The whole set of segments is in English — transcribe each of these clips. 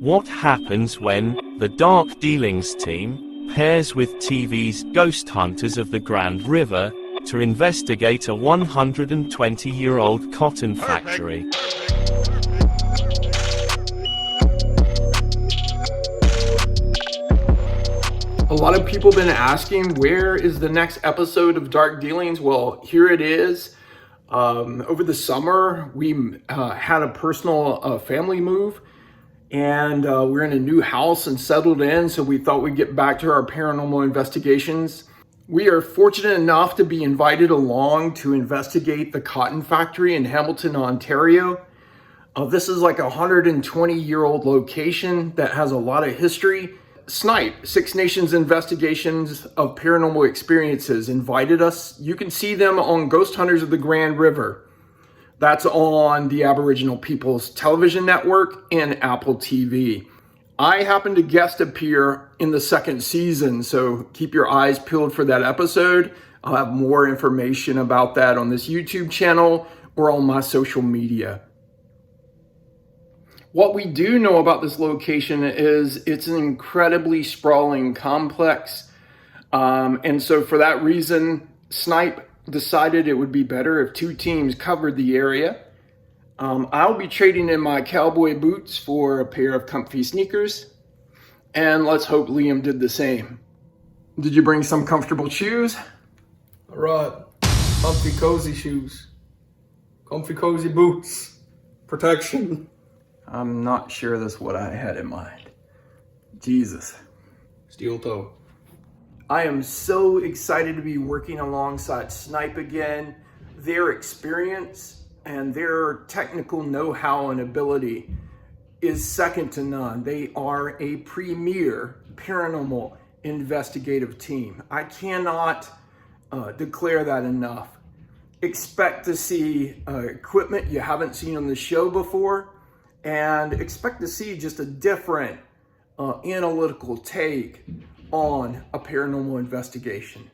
What happens when the Dark Dealings team pairs with TV's Ghost Hunters of the Grand River to investigate a 120-year-old cotton factory? A lot of people have been asking, where is the next episode of Dark Dealings? Well, here it is. Over the summer, we had a personal family move, and we're in a new house and settled in, so we thought we'd get back to our paranormal investigations. We are fortunate enough to be invited along to investigate the cotton factory in Hamilton, Ontario. This is like a 120-year-old location that has a lot of history. SNIPE, Six Nations Investigations of Paranormal Experiences, invited us. You can see them on Ghost Hunters of the Grand River. That's on the Aboriginal Peoples Television Network and Apple TV. I happen to guest appear in the second season, so keep your eyes peeled for that episode. I'll have more information about that on this YouTube channel or on my social media. What we do know about this location is it's an incredibly sprawling complex. And so for that reason, SNIPE decided it would be better if two teams covered the area. I'll be trading in my cowboy boots for a pair of comfy sneakers. And let's hope Liam did the same. Did you bring some comfortable shoes? All right, comfy cozy shoes, comfy cozy boots, protection. I'm not sure that's what I had in mind. Jesus. Steel toe. I am so excited to be working alongside SNIPE again. Their experience and their technical know-how and ability is second to none. They are a premier paranormal investigative team. I cannot declare that enough. Expect to see equipment you haven't seen on the show before, and expect to see just a different analytical take on a paranormal investigation.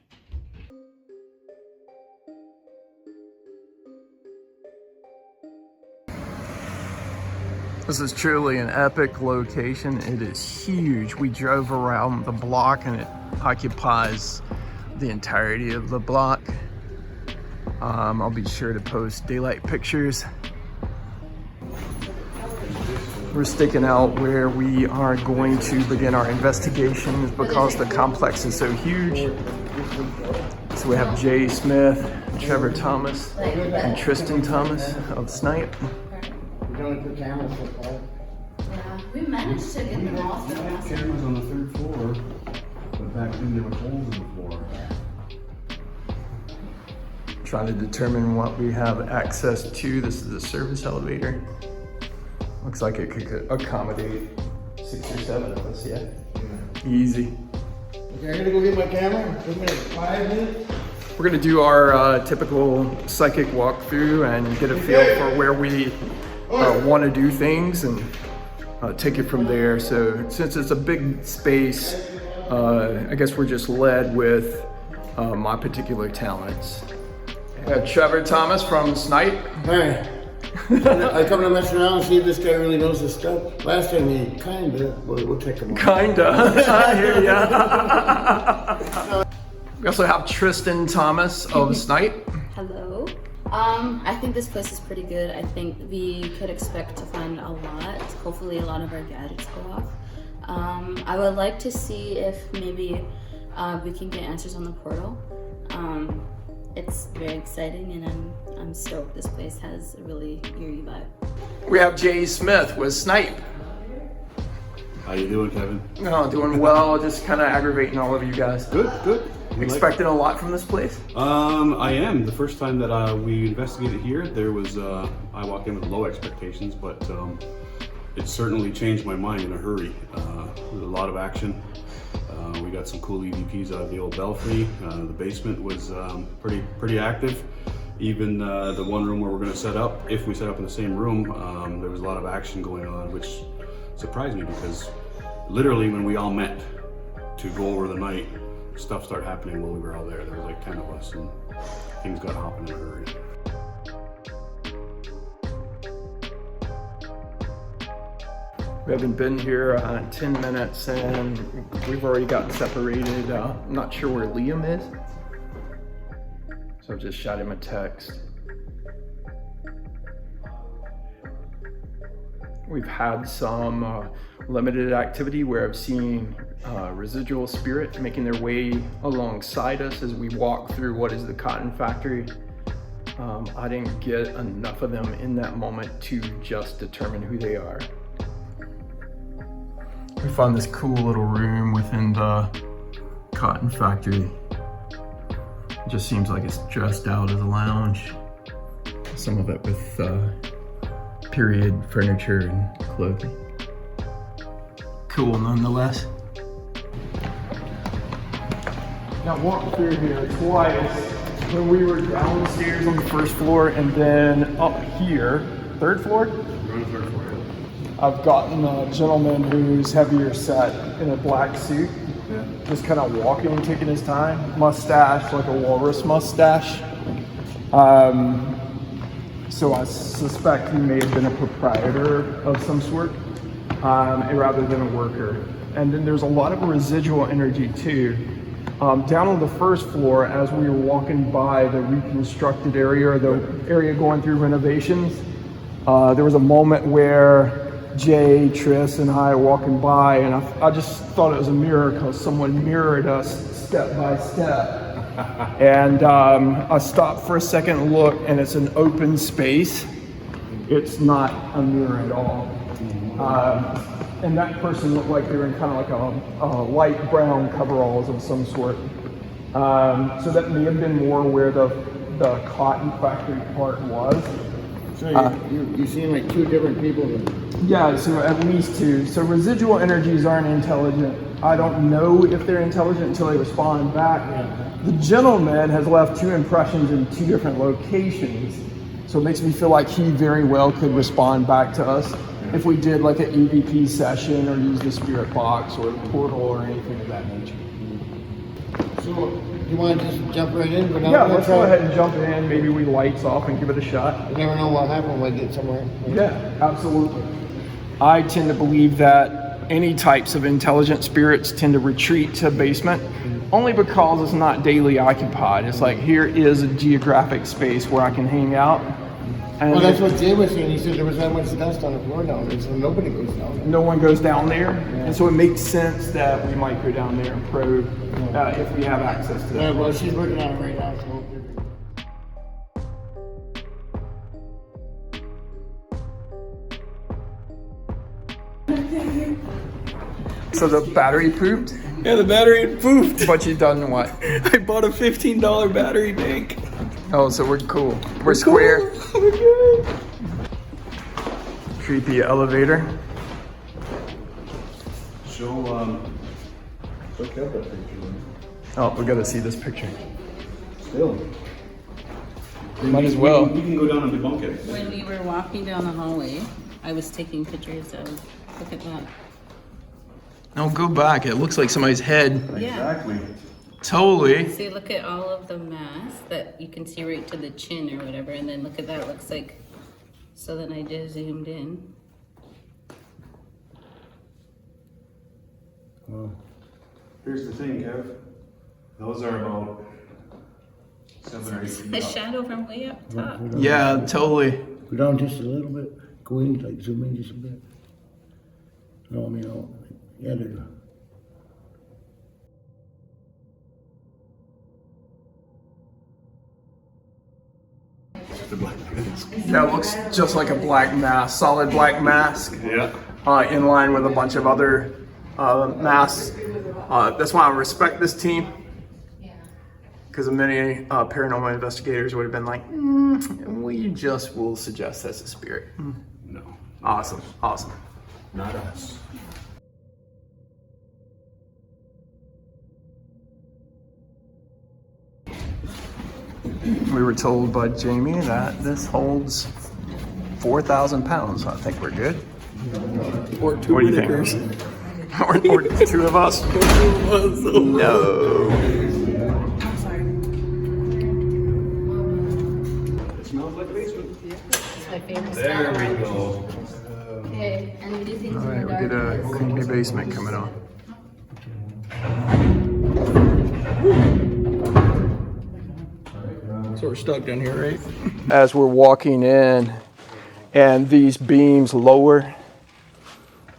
This is truly an epic location. It is huge. We drove around the block and it occupies the entirety of the block. I'll be sure to post daylight pictures. We're sticking out where we are going to begin our investigations because the complex is so huge. So we have Jay Smith, Trevor Thomas, and Tristyn Thomas of SNIPE. Yeah, we managed to get them off. Cameras on the third floor, but back then there were holes in the floor. Trying to determine what we have access to. This is a service elevator. Looks like it could accommodate 6 or 7 of us, yeah? Easy. Okay, I'm gonna go get my camera. Give me 5 minutes. We're gonna do our typical psychic walkthrough and get a feel for where we want to do things and take it from there. So since it's a big space, I guess we're just led with my particular talents. Trevor Thomas from SNIPE. Hi. I come to mess around and see if this guy really knows his stuff. Last time he kinda, we'll check him out. Kinda, I hear ya. We also have Tristyn Thomas of SNIPE. Hello. I think this place is pretty good. I think we could expect to find a lot. Hopefully a lot of our gadgets go off. I would like to see if maybe we can get answers on the portal. It's very exciting and I'm stoked. This place has a really eerie vibe. We have Jay Smith with SNIPE. How you doing, Kevin? Oh, doing well, just kind of aggravating all of you guys. Good, good. Expecting a lot from this place? I am. The first time that we investigated here, there was, I walked in with low expectations, but it certainly changed my mind in a hurry. There was a lot of action. We got some cool EVPs out of the old belfry. The basement was pretty active. Even the one room where we're going to set up, if we set up in the same room, there was a lot of action going on, which surprised me because literally when we all met to go over the night, stuff started happening while we were all there. There was like 10 of us and things got hopping in a hurry. We haven't been here 10 minutes and we've already gotten separated. I'm not sure where Liam is. So I just shot him a text. We've had some limited activity where I've seen residual spirit making their way alongside us as we walk through what is the cotton factory. I didn't get enough of them in that moment to just determine who they are. We found this cool little room within the cotton factory. It just seems like it's dressed out as a lounge. Some of it with period furniture and clothing. Cool nonetheless. Now walked through here twice when we were downstairs on the first floor and then up here, third floor? We're on the third floor. I've gotten a gentleman who's heavier set in a black suit, just kind of walking, taking his time, mustache, like a walrus mustache. So I suspect he may have been a proprietor of some sort, rather than a worker. And then there's a lot of residual energy too. Down on the first floor, as we were walking by the reconstructed area, or the area going through renovations, there was a moment where Jay, Tris, and I were walking by, and I just thought it was a miracle. Someone mirrored us step by step. And I stopped for a second and looked, and it's an open space. It's not a mirror at all. And that person looked like they were in kind of like a light brown coveralls of some sort. So that may have been more where the cotton factory part was. So you seen like two different people? Yeah, so at least two. So residual energies aren't intelligent. I don't know if they're intelligent until they respond back. The gentleman has left two impressions in two different locations. So it makes me feel like he very well could respond back to us if we did like an EVP session or use the spirit box or the portal or anything of that nature. So you want to just jump right in? Yeah, let's go ahead and jump in. Maybe we lights off and give it a shot. You never know what happened when we get somewhere. Yeah, absolutely. I tend to believe that any types of intelligent spirits tend to retreat to basement only because it's not daily occupied. It's like, here is a geographic space where I can hang out. And well, that's what Jay was saying. He said there was that much dust on the floor down there, so nobody goes down there. No one goes down there. Yeah. And so it makes sense that we might go down there and probe if we have access to that. Yeah, well, she's working on it right now, so. So the battery pooped? Yeah, the battery had pooped. But you done what? I bought a $15 battery bank. Oh, so we're cool. We're square. Cool. We're good. Creepy elevator. Show Kev that picture. Oh, we gotta see this picture. Still. Might as well. We can go down and debunk it. When we were walking down the hallway, I was taking pictures of, look at that. No, go back. It looks like somebody's head. Exactly. Totally. See, look at all of the mass that you can see right to the chin or whatever, and then look at that, it looks like, so then I just zoomed in. Well, here's the thing, Kev. Those are about 7 or 8 feet A up. shadow from way up top. Yeah, totally. Go down just a little bit. Go in, like zoom in just a bit. No, I mean, oh, yeah, there you go. The black mask. That looks just like a black mask, solid black mask. Yeah. In line with a bunch of other masks. That's why I respect this team. Because many paranormal investigators would have been like, we just will suggest that's a spirit. No. Awesome, awesome. Not us. We were told by Jamie that this holds 4,000 pounds. I think we're good. Or two What do you think? Whitakers. or two of us. No. It smells like a basement. It's my favorite There style. we go. Okay, and we do things in the get a creepy basement coming on. So we're stuck down here, right? As we're walking in, and these beams lower,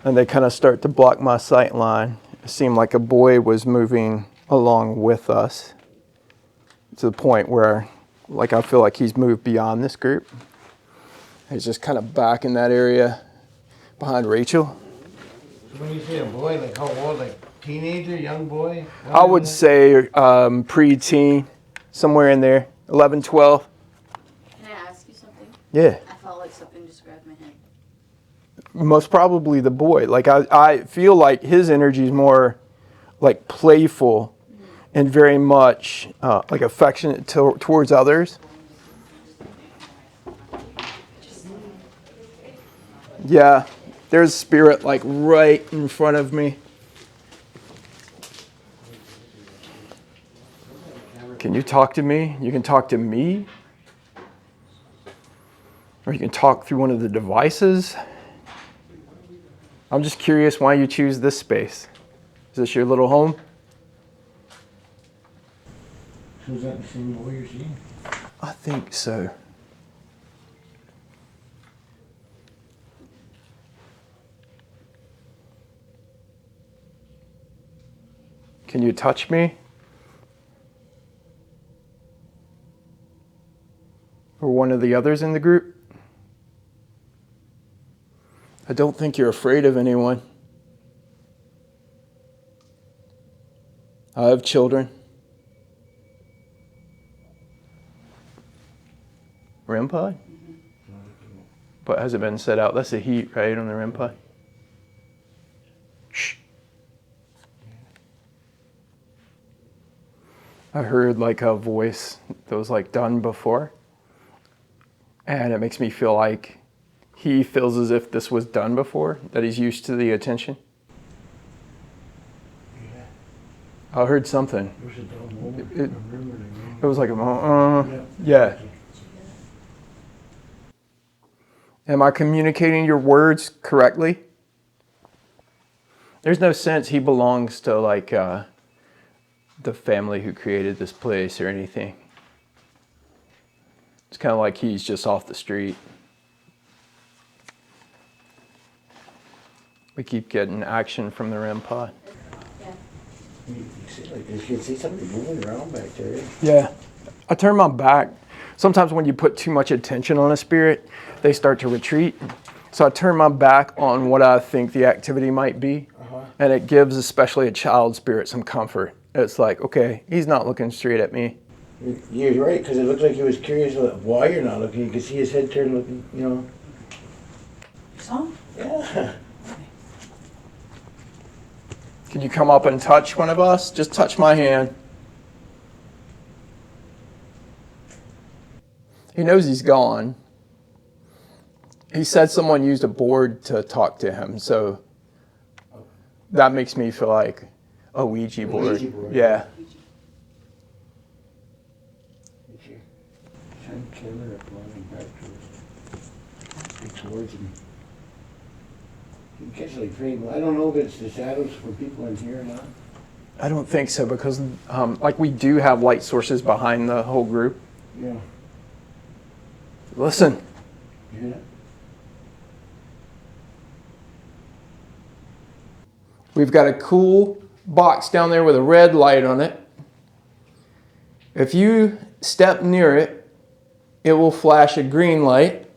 and they kind of start to block my sight line. It seemed like a boy was moving along with us to the point where, like, I feel like he's moved beyond this group. He's just kind of back in that area behind Rachel. When you say a boy, like how old? Like teenager, young boy? I would say pre-teen, somewhere in there, 11, 12. Can I ask you something? Yeah. I felt like something just grabbed my head. Most probably the boy. Like I feel like his energy is more like playful and very much like affectionate towards others. Yeah, there's spirit like right in front of me. Can you talk to me? You can talk to me. Or you can talk through one of the devices. I'm just curious why you choose this space. Is this your little home? So is that the same boy you're seeing? I think so. Can you touch me? Or one of the others in the group? I don't think you're afraid of anyone. I have children. REM pod? But has it been set out? That's the heat, right, on the REM pod? Shh. I heard like a voice that was like done before. And it makes me feel like he feels as if this was done before, that he's used to the attention. Yeah. I heard something. It was a dumb moment. It- I remember it again. It was like, yeah. Am I communicating your words correctly? There's no sense he belongs to like the family who created this place or anything. It's kind of like he's just off the street. We keep getting action from the REM pod. You can see something moving around back there. Yeah. I turn my back. Sometimes when you put too much attention on a spirit, they start to retreat. So I turn my back on what I think the activity might be. And it gives especially a child spirit some comfort. It's like, okay, he's not looking straight at me. You're right, because it looked like he was curious why you're not looking. You could see his head turn looking, you know. You saw him? Yeah. Can you come up and touch one of us? Just touch my hand. He knows he's gone. He said someone used a board to talk to him, so that makes me feel like a Ouija board. Ouija board. Yeah. Shine camera up running back towards him. You can catch like frame. I don't know if it's the shadows from people in here or not. I don't think so because like we do have light sources behind the whole group. Yeah. Listen. You hear that? We've got a cool box down there with a red light on it. If you step near it, it will flash a green light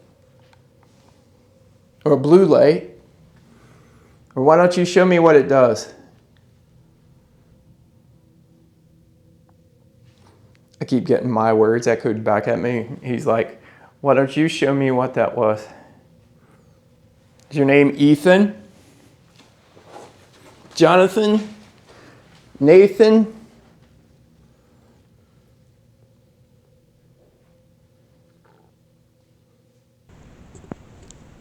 or a blue light. Or why don't you show me what it does? I keep getting my words echoed back at me. He's like, why don't you show me what that was? Is your name Ethan? Jonathan? Nathan?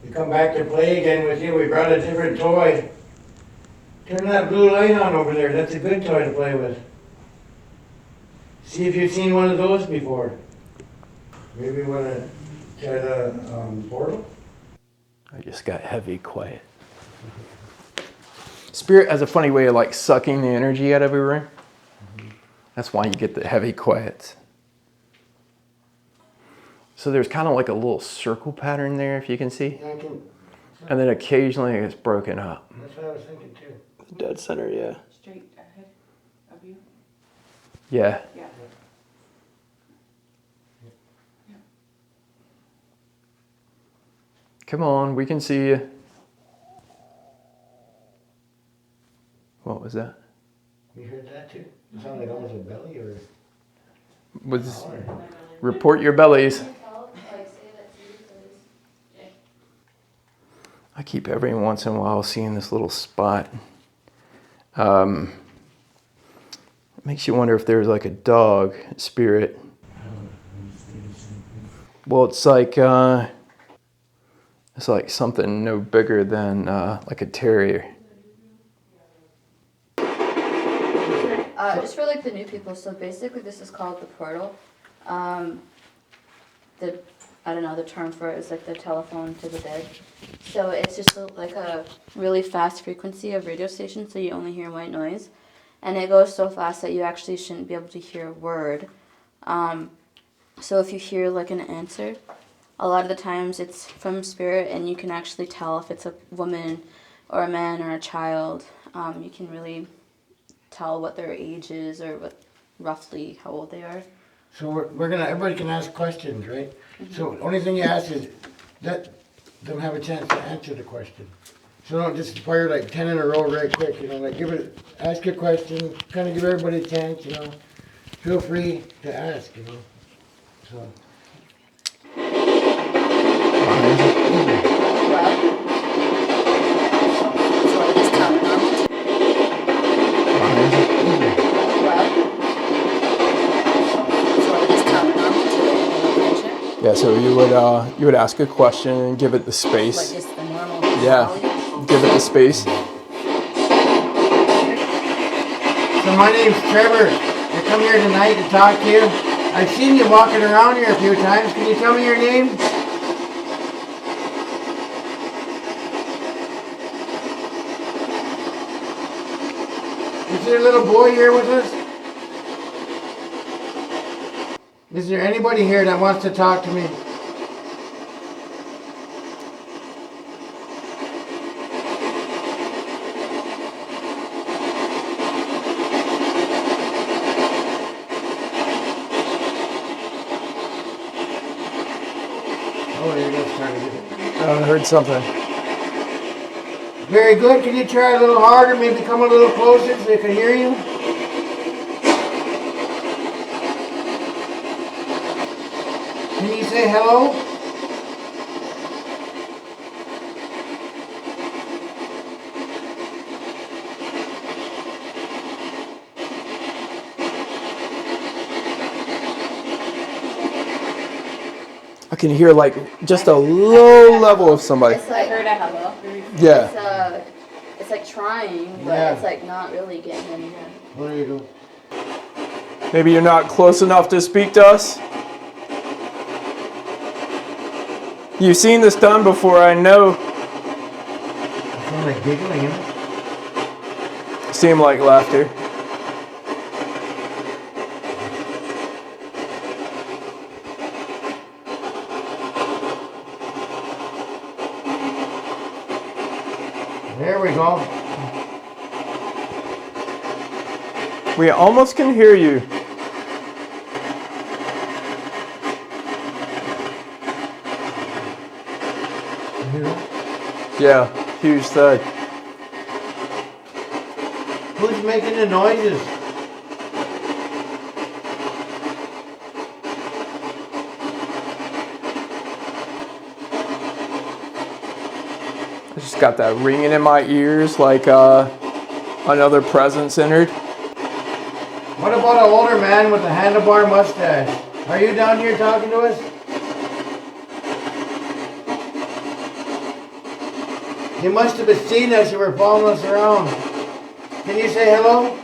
We come back to play again with you. We brought a different toy. Turn that blue light on over there. That's a good toy to play with. See if you've seen one of those before. Maybe you want to try the portal? I just got heavy quiet. Spirit has a funny way of like sucking the energy out of a room. That's why you get the heavy quiets. So there's kind of like a little circle pattern there, if you can see. Yeah, I can. And then occasionally it's broken up. That's what I was thinking too. Dead center, yeah. Straight ahead of you? Yeah. Yeah. Come on, we can see you. What was that? You heard that too? It sounded like almost a belly or. Was report your bellies. I keep every once in a while seeing this little spot. It makes you wonder if there's like a dog spirit. Well, it's like something no bigger than like a terrier. Just for like the new people, so basically this is called the portal. The term for it is like the telephone to the dead. So it's just like a really fast frequency of radio station, so you only hear white noise. And it goes so fast that you actually shouldn't be able to hear a word. So if you hear like an answer, a lot of the times it's from spirit, and you can actually tell if it's a woman or a man or a child. You can really tell what their age is or what roughly how old they are. So everybody can ask questions, right? So the only thing you ask is let them have a chance to answer the question. So don't just fire like 10 in a row right quick, like ask a question, kind of give everybody a chance, Feel free to ask, So. Yeah, so you would ask a question and give it the space. Like just the normal. Yeah, give it the space. So my name's Trevor. I come here tonight to talk to you. I've seen you walking around here a few times. Can you tell me your name? Is there a little boy here with us? Is there anybody here that wants to talk to me? Oh, there you go. Trying to get it. I heard something. Very good. Can you try a little harder? Maybe come a little closer so they can hear you? Can you say hello? I can hear like just a low level of somebody. It's like, I heard a hello. Yeah. It's like trying, but Yeah. it's like not really getting anywhere. Well, there you go. Maybe you're not close enough to speak to us. You've seen this done before, I know. It sounds like giggling, isn't it? Seemed like laughter. There we go. We almost can hear you. You hear that? Yeah, huge thud. Who's making the noises? I just got that ringing in my ears like another presence entered. What about an older man with a handlebar mustache? Are you down here talking to us? You must have seen us. You were following us around. Can you say hello?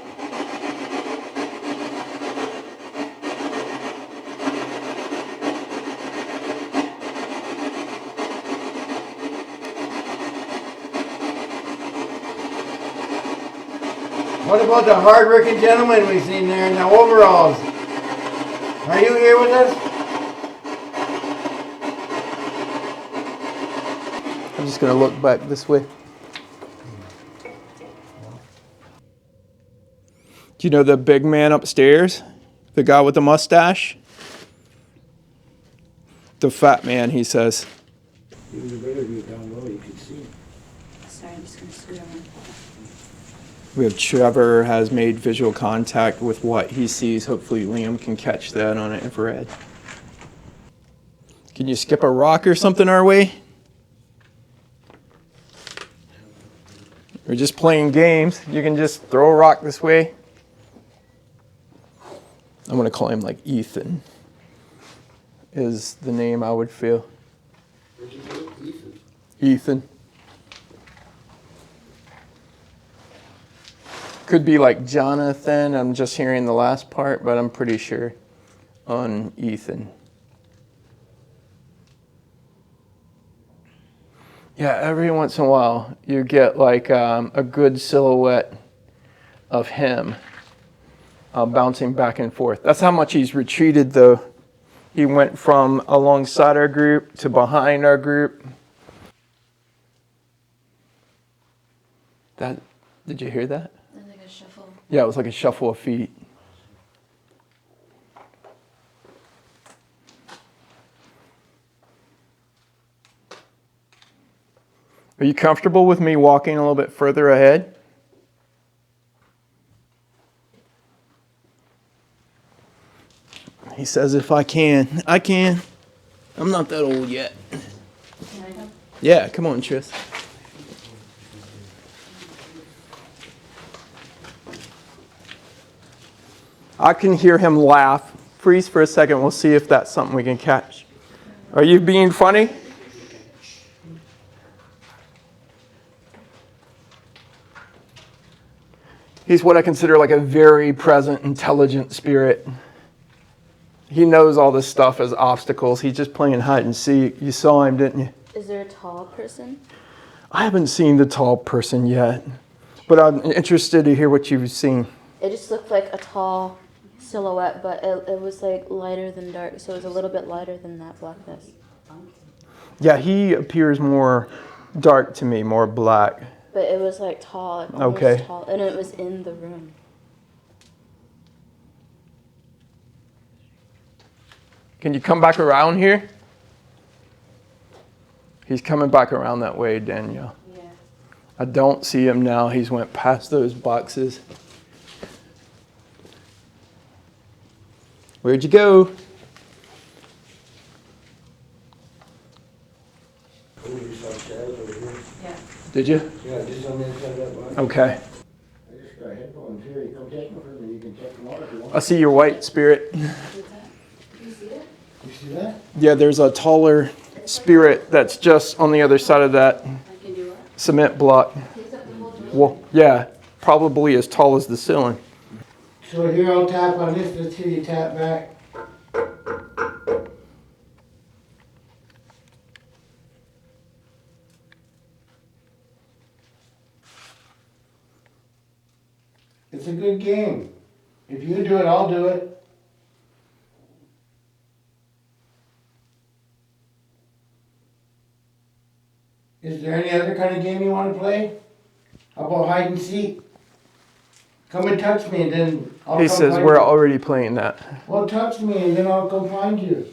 What about the hard-working gentleman we've seen there in the overalls? Are you here with us? I'm just gonna look back this way. Do you know the big man upstairs? The guy with the mustache? The fat man, he says. Even the better view down low, you can see. Sorry, I'm just gonna scoot over. We have Trevor has made visual contact with what he sees. Hopefully Liam can catch that on an infrared. Can you skip a rock or something our way? We're just playing games. You can just throw a rock this way. I'm gonna call him like Ethan is the name I would feel. Ethan. Could be like Jonathan. I'm just hearing the last part, but I'm pretty sure on Ethan. Yeah, every once in a while you get like a good silhouette of him bouncing back and forth. That's how much he's retreated though. He went from alongside our group to behind our group. Did you hear that? Like a shuffle. Yeah, it was like a shuffle of feet. Are you comfortable with me walking a little bit further ahead? He says, if I can. I can. I'm not that old yet. Can I come? Yeah, come on, Tris. I can hear him laugh. Freeze for a second. We'll see if that's something we can catch. Are you being funny? He's what I consider like a very present, intelligent spirit. He knows all this stuff as obstacles. He's just playing hide and seek. You saw him, didn't you? Is there a tall person? I haven't seen the tall person yet, but I'm interested to hear what you've seen. It just looked like a tall silhouette, but it was like lighter than dark, so it was a little bit lighter than that blackness. Yeah, he appears more dark to me, more black. But it was like tall, like almost Okay. tall, and it was in the room. Can you come back around here? He's coming back around that way, Danielle. Yeah. I don't see him now. He's went past those boxes. Where'd you go? Yeah. Did you? Yeah, just on the inside of that box. Okay. I just got headphones here. You come take them for me. You can check them out if you want. I see your white spirit. You see it? You see that? Yeah, there's a taller spirit that's just on the other side of that I can do what? cement block. Takes up the whole room? Well, yeah, probably as tall as the ceiling. So here I'll tap on this. Let's hear you tap back. It's a good game. If you do it, I'll do it. Is there any other kind of game you want to play? How about hide and seek? Come and touch me and then I'll He come says find we're you. already playing that. Well, touch me and then I'll come find you.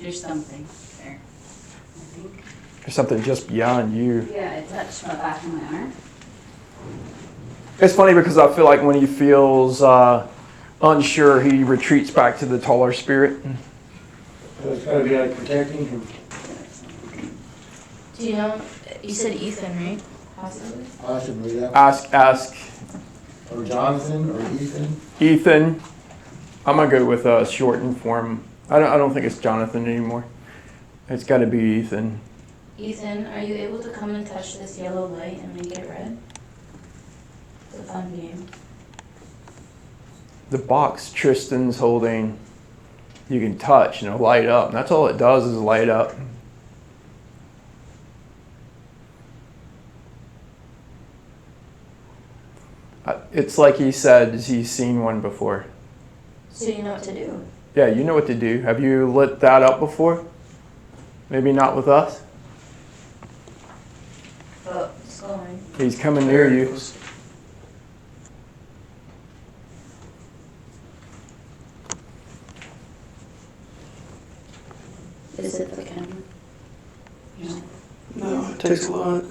There's something there, I think. There's something just beyond you. Yeah, it touched my back of my arm. It's funny because I feel like when he feels unsure, he retreats back to the taller spirit. So it's gotta be like protecting him. Do you know, you said Ethan, right? Possibly. Possibly, yeah. Ask Or Jonathan or Ethan. Ethan. I'm gonna go with a shortened form. I don't think it's Jonathan anymore. It's got to be Ethan. Ethan, are you able to come and touch this yellow light and make it red? It's a fun game. The box Tristan's holding, you can touch and it'll light up. And that's all it does is light up. It's like he said, he's seen one before. So you know what to do. Yeah, you know what to do. Have you lit that up before? Maybe not with us? Oh, it's going. He's coming near you. Is it the camera? No. No, it takes a lot.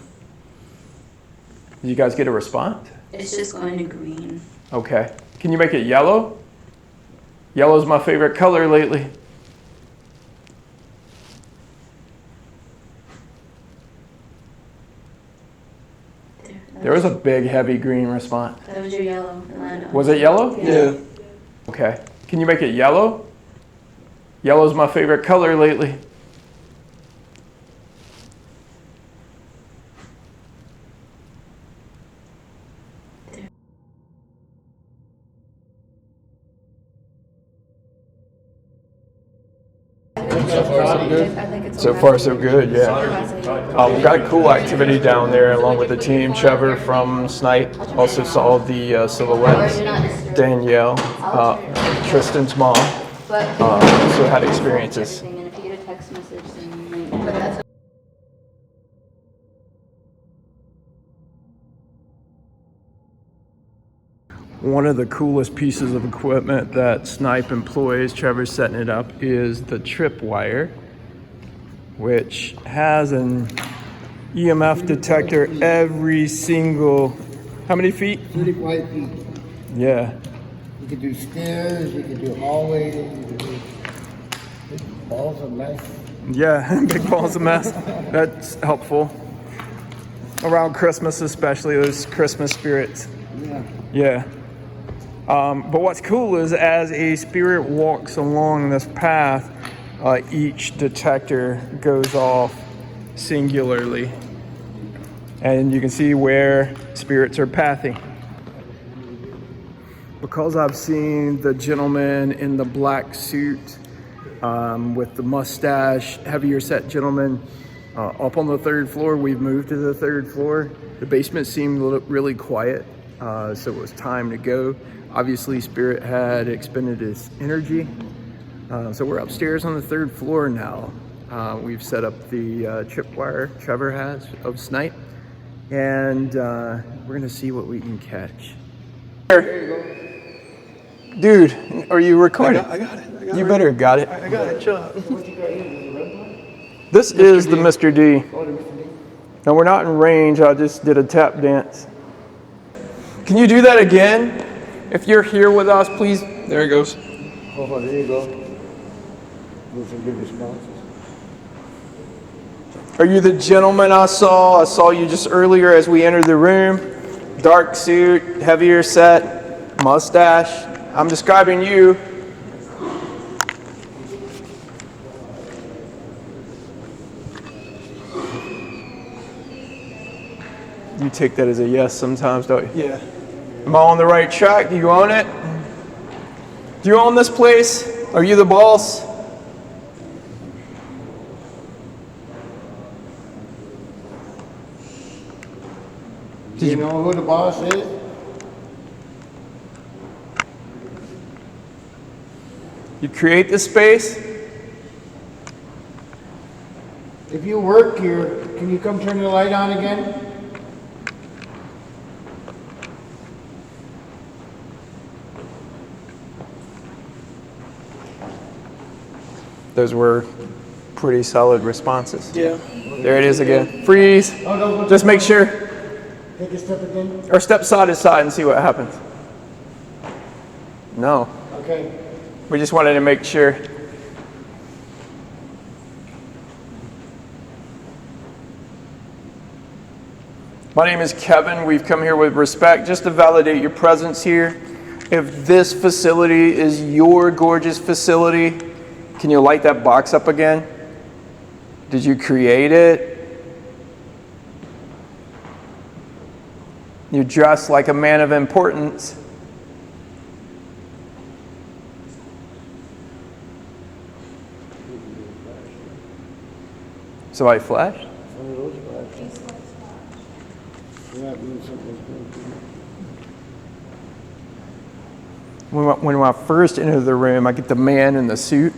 Did you guys get a response? It's just going to green. Okay. Can you make it yellow? Yellow's my favorite color lately. There was a big, heavy green response. That was your yellow. Was it yellow? Yeah. Okay. Can you make it yellow? Yellow's my favorite color lately. So far, so good, yeah. We've got a cool activity down there along with the team. Trevor from S.N.I.P.E also saw the silhouettes. Danielle, Tristan's mom, also had experiences. And if you get a text message, then One of the coolest pieces of equipment that S.N.I.P.E employs, Trevor's setting it up, is the tripwire, which has an EMF detector every single, how many feet? 35 feet. Yeah. You could do stairs, you could do hallways, you could do big balls of mess. Yeah, big balls of mess. That's helpful. Around Christmas especially, those Christmas spirits. Yeah. Yeah. But what's cool is as a spirit walks along this path, each detector goes off singularly. And you can see where spirits are pathing. Because I've seen the gentleman in the black suit with the mustache, heavier set gentleman up on the third floor, we've moved to the third floor. The basement seemed really quiet, so it was time to go. Obviously, Spirit had expended his energy. So we're upstairs on the third floor now. We've set up the tripwire Trevor has of S.N.I.P.E. And we're gonna see what we can catch. Dude, are you recording? I got it. You better have got it. I got it. Chill out. This is the Mr. D. Now we're not in range, I just did a tap dance. Can you do that again? If you're here with us, please. There it goes. Oh, there you go. Those are good responses. Are you the gentleman I saw? I saw you just earlier as we entered the room. Dark suit, heavier set, mustache. I'm describing you. You take that as a yes sometimes, don't you? Yeah. Am I on the right track? Do you own it? Do you own this place? Are you the boss? Do you know who the boss is? You create the space? If you work here, can you come turn the light on again? Those were pretty solid responses. Yeah. There it is again. Freeze. Oh, no, Just make sure, take a step again. or step side to side and see what happens. No. Okay. We just wanted to make sure. My name is Kevin. We've come here with respect just to validate your presence here. If this facility is your gorgeous facility, can you light that box up again? Did you create it? You're dressed like a man of importance. Somebody flashed? One of those flashes. Yeah, it means something's going when I first enter the room, I get the man in the suit.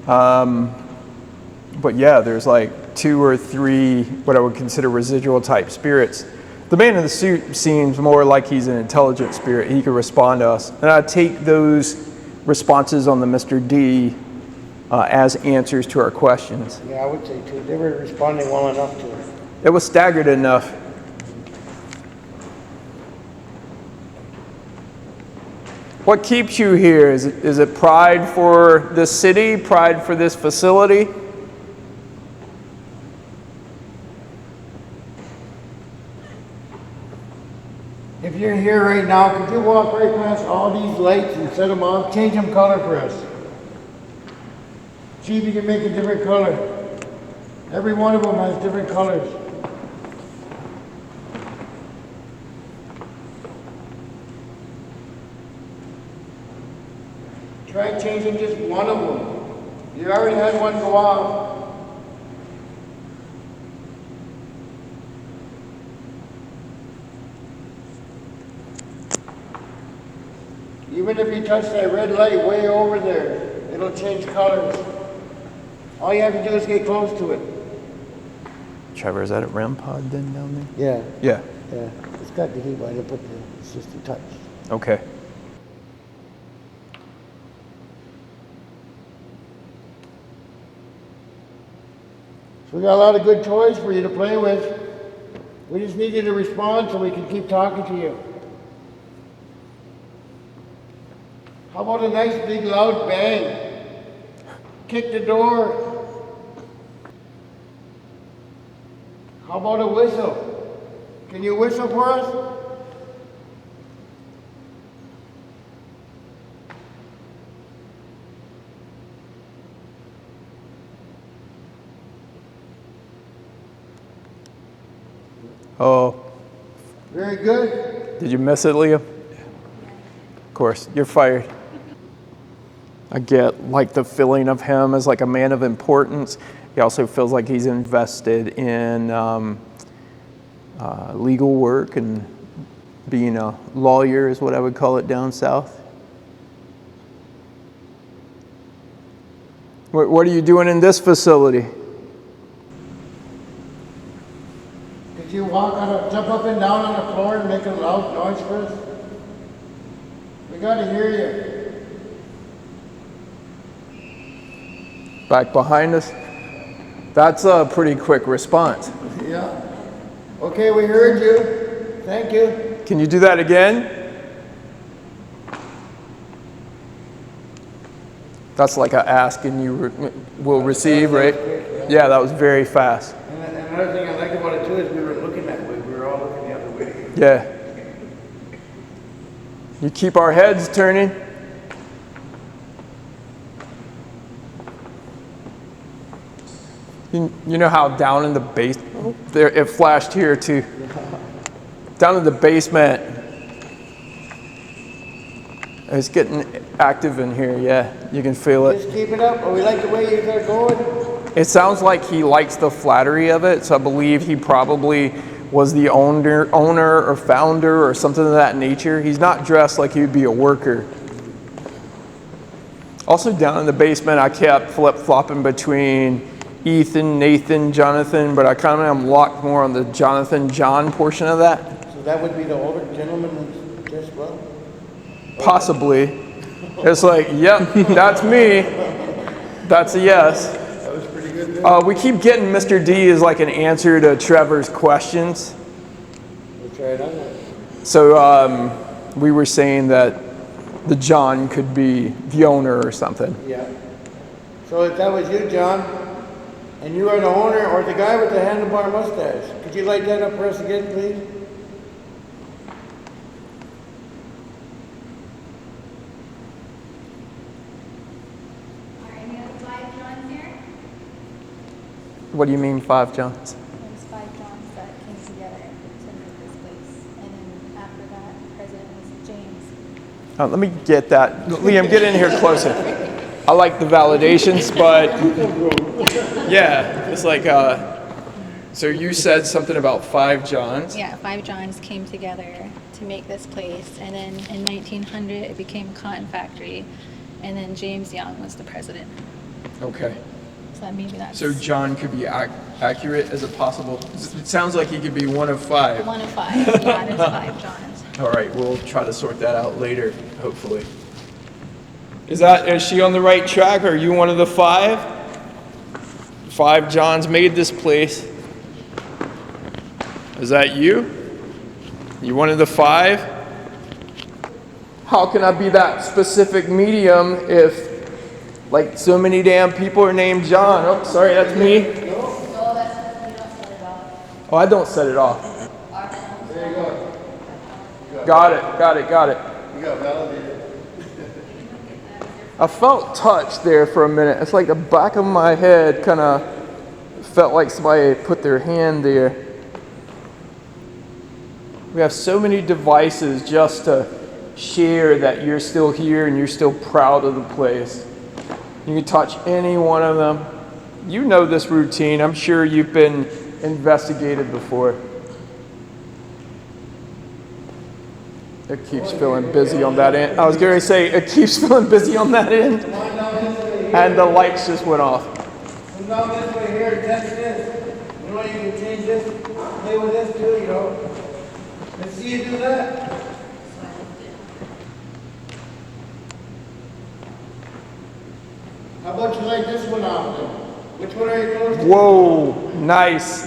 But yeah, there's like 2 or 3 what I would consider residual type spirits. The man in the suit seems more like he's an intelligent spirit. He could respond to us. And I take those responses on the Mr. D as answers to our questions. Yeah, I would say too. They were responding well enough to it. It was staggered enough. What keeps you here? Is it pride for this city, pride for this facility? If you're here right now, could you walk right past all these lights and set them off? Change them color for us. See if you can make a different color. Every one of them has different colors. Try changing just one of them. You already had one go off. Even if you touch that red light way over there, it'll change colors. All you have to do is get close to it. Trevor, is that a REM pod then down there? Yeah. Yeah. Yeah. It's got the heat light up there. It's just a touch. Okay. So we got a lot of good toys for you to play with. We just need you to respond so we can keep talking to you. How about a nice big loud bang? Kick the door. How about a whistle? Can you whistle for us? Oh, Very good. did you miss it, Liam? Of course, you're fired. I get like the feeling of him as like a man of importance. He also feels like he's invested in legal work and being a lawyer is what I would call it down south. What are you doing in this facility? Could you jump up and down on the floor and make a loud noise for us? We gotta hear you. Back behind us? That's a pretty quick response. Yeah. Okay, we heard you. Thank you. Can you do that again? That's like a ask and you will receive, right? Yeah, that was very fast. And another thing I liked about it too is we were looking that way. We were all looking the other way. Yeah. You keep our heads turning. You know how down in the base, there it flashed here too. Down in the basement, it's getting active in here. Yeah, you can feel it. Just keep it up. Oh, we like the way you're going. It sounds like he likes the flattery of it, so I believe he probably was the owner or founder or something of that nature. He's not dressed like he would be a worker. Also down in the basement, I kept flip-flopping between Ethan, Nathan, Jonathan, but I kind of am locked more on the Jonathan, John portion of that. So that would be the older gentleman that's just well? Possibly. It's like, yep, that's me. That's a yes. That was pretty good. We keep getting Mr. D as like an answer to Trevor's questions. We'll try it out. So we were saying that the John could be the owner or something. Yeah. So if that was you, John, and you are the owner or the guy with the handlebar mustache, could you light that up for us again, please? Are any other 5 Johns here? What do you mean 5 Johns? There's 5 Johns that came together to make this place. And then after that, the president was James. Let me get that. Liam, get in here closer. I like the validations, but yeah, it's like, So you said something about 5 Johns? Yeah, 5 Johns came together to make this place, and then in 1900 it became a cotton factory, and then James Young was the president. Okay. So that maybe that's So John could be accurate as a possible. It sounds like he could be one of 5. 1 of 5. Yeah, there's 5 Johns. All right, we'll try to sort that out later, hopefully. Is she on the right track? Are you one of the 5? 5 Johns made this place. Is that you? You one of the 5? How can I be that specific medium if, like, so many damn people are named John? Oh, sorry, that's me. No, that's, you don't set it off. Oh, I don't set it off. There you go. Got it. You got validated. I felt touched there for a minute. It's like the back of my head kind of felt like somebody put their hand there. We have so many devices just to share that you're still here and you're still proud of the place. You can touch any one of them. You know this routine. I'm sure you've been investigated before. It keeps feeling busy on that end. I was going to say, it keeps feeling busy on that end. And the lights just went off. Come down this way here and test this. You know, you can change this, play with this too, you know. Let's see you do that. How about you light this one off then? Which one are you close to? Whoa, nice.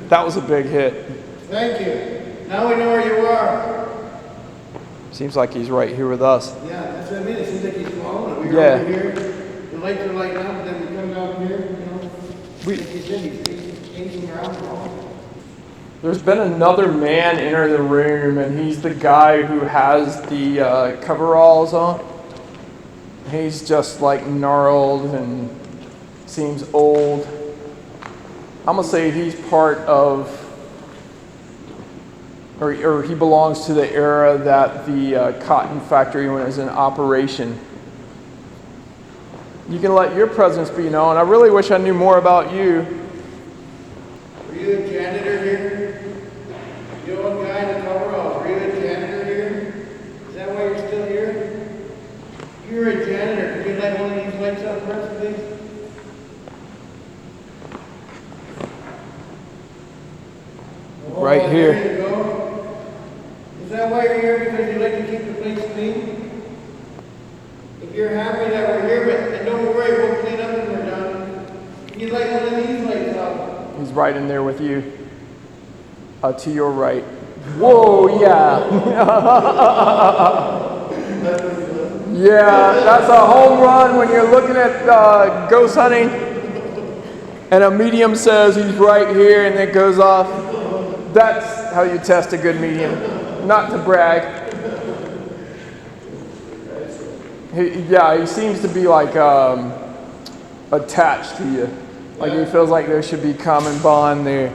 That was a big hit. Thank you. Now we know where you are. Seems like he's right here with us. Yeah, that's what I mean. It seems like he's following. We're Yeah. over here. The lights are lighting up, and then we come down here, you know. He's pacing around. There's been another man enter the room, and he's the guy who has the coveralls on. He's just like gnarled and seems old. I'm gonna say he's part of, or he belongs to the era that the cotton factory was in operation. You can let your presence be known. I really wish I knew more about you. Were you a janitor here? You old guy in the coveralls. Were you a janitor here? Is that why you're still here? You're a janitor. Could you light one of these lights up for us, please? Right Oh, here. There you go. Is that why you're here? Because you like to keep the place clean? If you're happy that we're here, but don't worry, we'll clean up when we're done. Can you light one of these lights up? He's right in there with you. To your right. Whoa, yeah. Yeah, that's a home run when you're looking at ghost hunting and a medium says he's right here and then goes off. That's how you test a good medium. Not to brag. He seems to be like attached to you. Like he feels like there should be common bond there.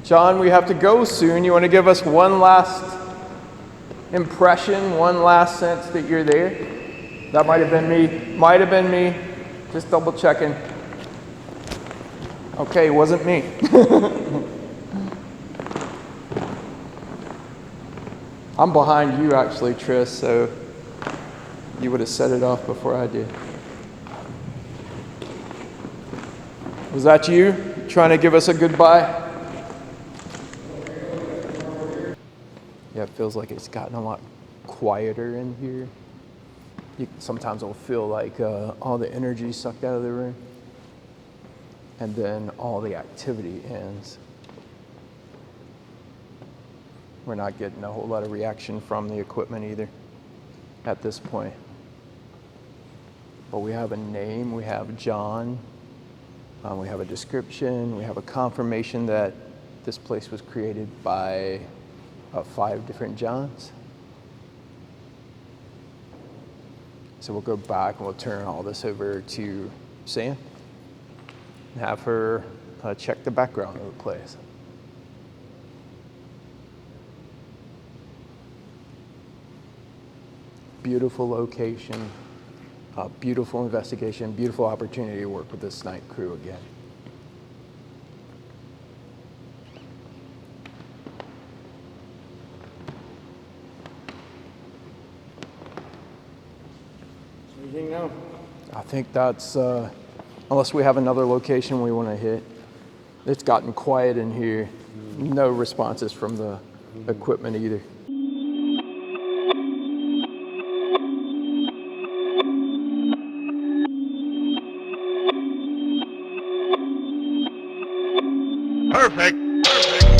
John, we have to go soon. You want to give us one last impression, one last sense that you're there? That might have been me. Might have been me. Just double checking. Okay, it wasn't me. I'm behind you actually, Tris, so you would have set it off before I did. Was that you trying to give us a goodbye? Yeah, it feels like it's gotten a lot quieter in here. Sometimes I'll feel like all the energy sucked out of the room. And then all the activity ends. We're not getting a whole lot of reaction from the equipment either at this point. But we have a name, we have John, we have a description, we have a confirmation that this place was created by 5 different Johns. So we'll go back and we'll turn all this over to Sam and have her check the background of the place. Beautiful location, Beautiful investigation, beautiful opportunity to work with the SNIPE crew again. What do you think now? I think that's, unless we have another location we want to hit. It's gotten quiet in here. No responses from the equipment either. Perfect.